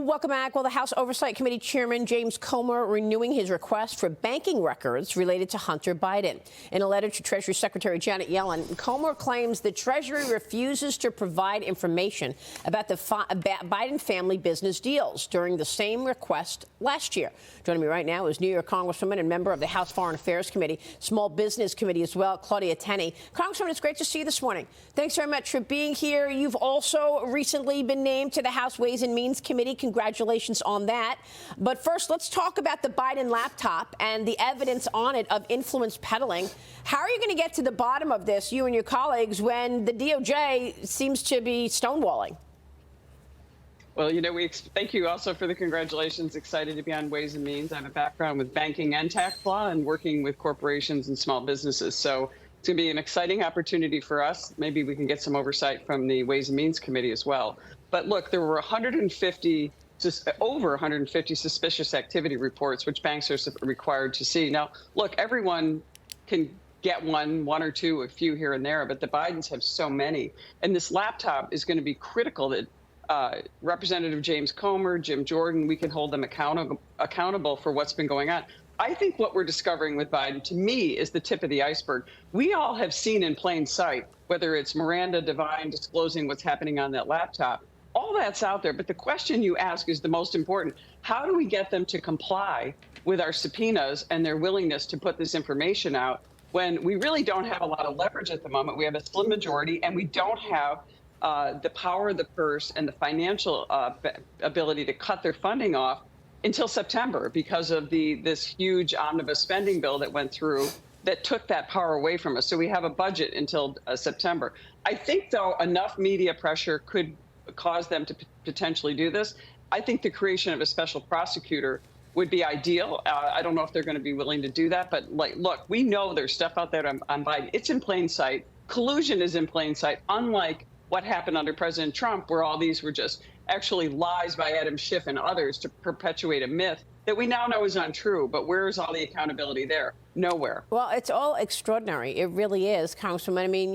Welcome back. Well, the House Oversight Committee Chairman James Comer renewing his request for banking records related to Hunter Biden. In a letter to Treasury Secretary Janet Yellen, Comer claims the Treasury refuses to provide information about the Biden family business deals during the same request last year. Joining me right now is New York Congresswoman and member of the House Foreign Affairs Committee, Small Business Committee as well, Claudia Tenney. Congresswoman, it's great to see you this morning. Thanks very much for being here. You've also recently been named to the House Ways and Means Committee. Congratulations on that. But first, let's talk about the Biden laptop and the evidence on it of influence peddling. How are you going to get to the bottom of this, you and your colleagues, when the DOJ seems to be stonewalling? Well, thank you also for the congratulations. Excited to be on Ways and Means. I have a background with banking and tax law and working with corporations and small businesses. So it's going to be an exciting opportunity for us. Maybe we can get some oversight from the Ways and Means Committee as well. But look, there were over 150 suspicious activity reports, which banks are required to see. Now, look, everyone can get one or two, a few here and there, but the Bidens have so many. And this laptop is going to be critical that Representative James Comer, Jim Jordan, we can hold them accountable for what's been going on. I think what we're discovering with Biden, to me, is the tip of the iceberg. We all have seen in plain sight, whether it's Miranda Devine disclosing what's happening on that laptop. All that's out there. But the question you ask is the most important. How do we get them to comply with our subpoenas and their willingness to put this information out when we really don't have a lot of leverage at the moment? We have a slim majority, and we don't have the power of the purse and the financial ability to cut their funding off until September because of this huge omnibus spending bill that went through that took that power away from us. So we have a budget until September. I think, though, enough media pressure could cause them to potentially do this. I think the creation of a special prosecutor would be ideal. I don't know if they're going to be willing to do that, but look, we know there's stuff out there on Biden. It's in plain sight. Collusion is in plain sight, unlike what happened under President Trump, where all these were just actually lies by Adam Schiff and others to perpetuate a myth that we now know is untrue. But where is all the accountability there? Nowhere. Well, it's all extraordinary. It really is, Congresswoman. I mean,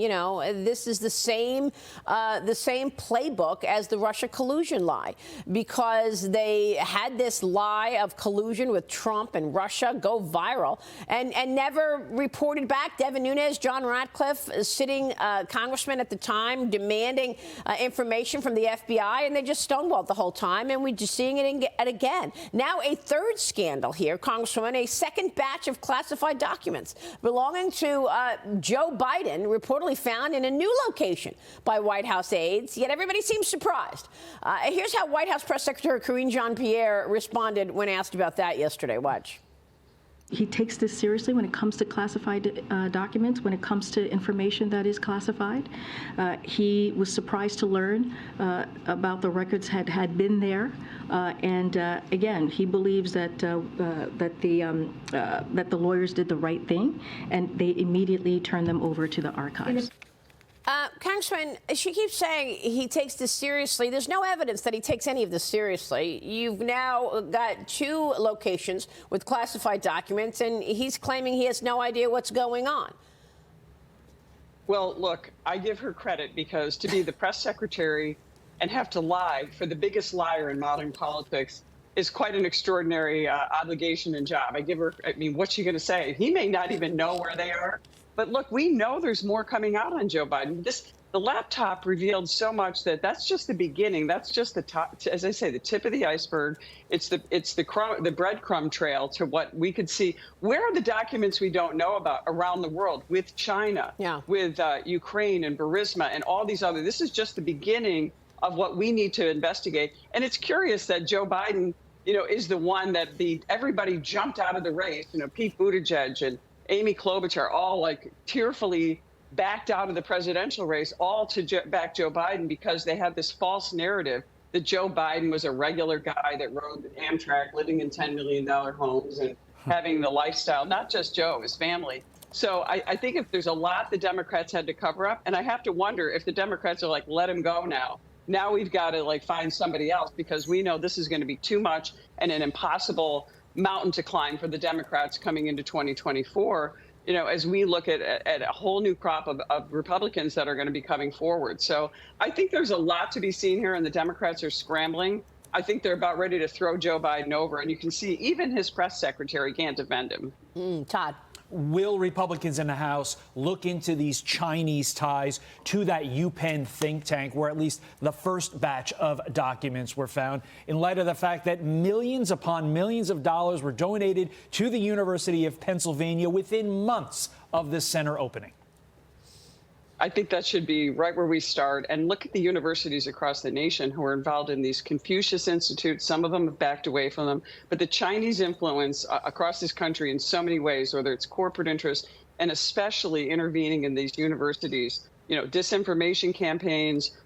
this is the same playbook as the Russia collusion lie, because they had this lie of collusion with Trump and Russia go viral and never reported back. Devin Nunes, John Ratcliffe, sitting congressman at the time, demanding information from the FBI, and they just stonewalled the whole time. And we're just seeing it again. Now, a third scandal here, Congresswoman, a second batch of classified documents belonging to Joe Biden reportedly found in a new location by White House aides, yet everybody seems surprised. Here's how White House Press Secretary Karine Jean-Pierre responded when asked about that yesterday. Watch. He takes this seriously when it comes to classified documents, when it comes to information that is classified. He was surprised to learn about the records had been there, and again, he believes that the lawyers did the right thing, and they immediately turned them over to the archives. Congressman, she keeps saying he takes this seriously. There's no evidence that he takes any of this seriously. You've now got two locations with classified documents, and he's claiming he has no idea what's going on. Well, look, I give her credit, because to be the press secretary and have to lie for the biggest liar in modern politics is quite an extraordinary obligation and job. What's she going to say? He may not even know where they are. But look, we know there's more coming out on Joe Biden. The laptop revealed so much that's just the beginning. That's just the top, as I say, the tip of the iceberg. It's the breadcrumb trail to what we could see. Where are the documents we don't know about around the world with China, with Ukraine and Burisma and all these other? This is just the beginning of what we need to investigate. And it's curious that Joe Biden, is the one that everybody jumped out of the race. Pete Buttigieg and Amy Klobuchar all tearfully backed out of the presidential race, all to back Joe Biden, because they had this false narrative that Joe Biden was a regular guy that rode Amtrak, living in $10 million homes and having the lifestyle, not just Joe, his family. So I think if there's a lot the Democrats had to cover up, and I have to wonder if the Democrats are let him go now. Now we've got to find somebody else, because we know this is going to be too much and an impossible mountain to climb for the Democrats coming into 2024, as we look at a whole new crop of Republicans that are going to be coming forward. So I think there's a lot to be seen here, and the Democrats are scrambling I think they're about ready to throw Joe Biden over. And you can see even his press secretary can't defend him. Todd. Will Republicans in the House look into these Chinese ties to that UPenn think tank, where at least the first batch of documents were found, in light of the fact that millions upon millions of dollars were donated to the University of Pennsylvania within months of this center opening? I think that should be right where we start. And look at the universities across the nation who are involved in these Confucius Institutes. Some of them have backed away from them. But the Chinese influence across this country in so many ways, whether it's corporate interest and especially intervening in these universities, disinformation campaigns,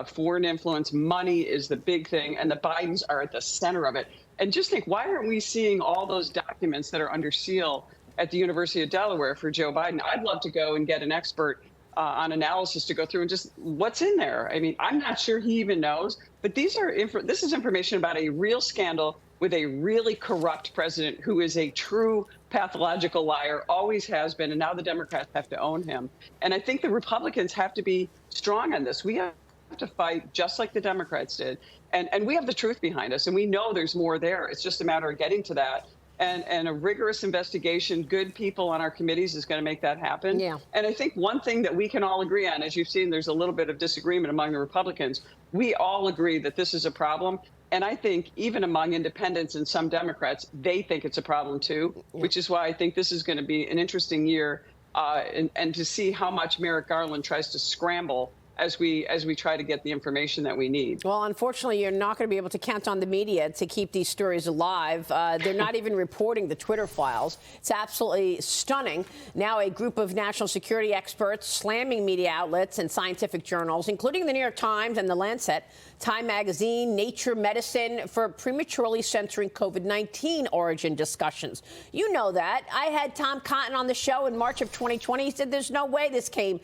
foreign influence, money is the big thing. And the Bidens are at the center of it. And just think, why aren't we seeing all those documents that are under seal at the University of Delaware for Joe Biden? I'd love to go and get an expert on analysis to go through and just what's in there. I mean, I'm not sure he even knows, but this is information about a real scandal with a really corrupt president who is a true pathological liar, always has been, and now the Democrats have to own him. And I think the Republicans have to be strong on this. We have to fight just like the Democrats did. And we have the truth behind us, and we know there's more there. It's just a matter of getting to that. And a rigorous investigation, good people on our committees is going to make that happen. Yeah. And I think one thing that we can all agree on, as you've seen, there's a little bit of disagreement among the Republicans. We all agree that this is a problem. And I think even among independents and some Democrats, they think it's a problem, too, which is why I think this is going to be an interesting year and to see how much Merrick Garland tries to scramble as we try to get the information that we need. Well, unfortunately, you're not going to be able to count on the media to keep these stories alive. They're not even reporting the Twitter files. It's absolutely stunning. Now a group of national security experts slamming media outlets and scientific journals, including the New York Times and The Lancet, Time Magazine, Nature Medicine, for prematurely censoring COVID-19 origin discussions. You know that. I had Tom Cotton on the show in March of 2020. He said there's no way this came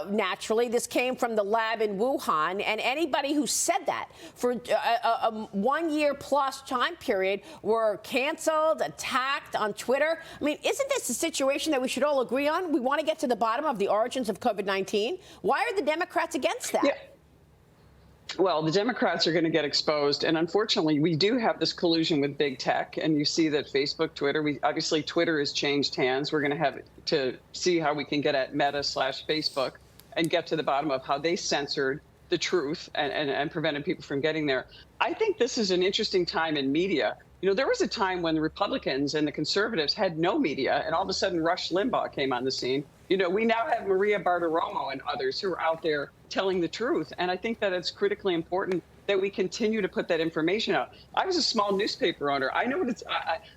naturally. This came from the lab in Wuhan. And anybody who said that for a 1 year plus time period were canceled, attacked on Twitter. I mean, isn't this a situation that we should all agree on? We want to get to the bottom of the origins of COVID-19. Why are the Democrats against that? Yeah. Well, the Democrats are going to get exposed. And unfortunately, we do have this collusion with big tech. And you see that Facebook, Twitter, obviously Twitter has changed hands. We're going to have to see how we can get at Meta/Facebook and get to the bottom of how they censored the truth and prevented people from getting there. I think this is an interesting time in media. There was a time when the Republicans and the conservatives had no media, and all of a sudden Rush Limbaugh came on the scene. We now have Maria Bartiromo and others who are out there telling the truth. And I think that it's critically important that we continue to put that information out. I was a small newspaper owner. I know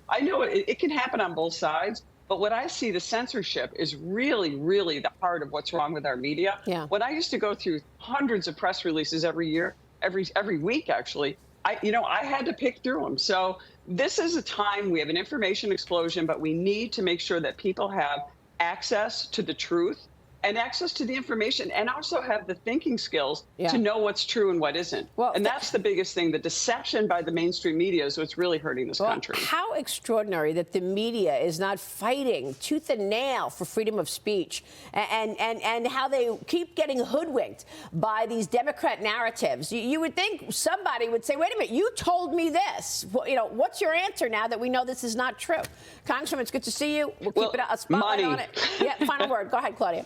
I know it can happen on both sides. But what I see, the censorship is really, really the heart of what's wrong with our media. Yeah. When I used to go through hundreds of press releases every year, every week, actually, I had to pick through them. So this is a time we have an information explosion, but we need to make sure that people have access to the truth and access to the information, and also have the thinking skills to know what's true and what isn't. Well, and that's the biggest thing. The deception by the mainstream media is what's really hurting this country. How extraordinary that the media is not fighting tooth and nail for freedom of speech, and how they keep getting hoodwinked by these Democrat narratives. You would think somebody would say, wait a minute, you told me this. Well, what's your answer now that we know this is not true? Congresswoman, it's good to see you. We'll keep a spotlight on it. Yeah, final word. Go ahead, Claudia.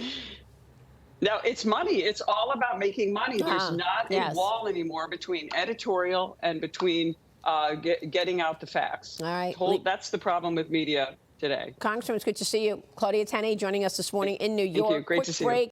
No, it's money. It's all about making money. There's not a wall anymore between editorial and between getting out the facts. All right. That's the problem with media today. Congresswoman, it's good to see you. Claudia Tenney joining us this morning in New York. Thank you. Great to see you.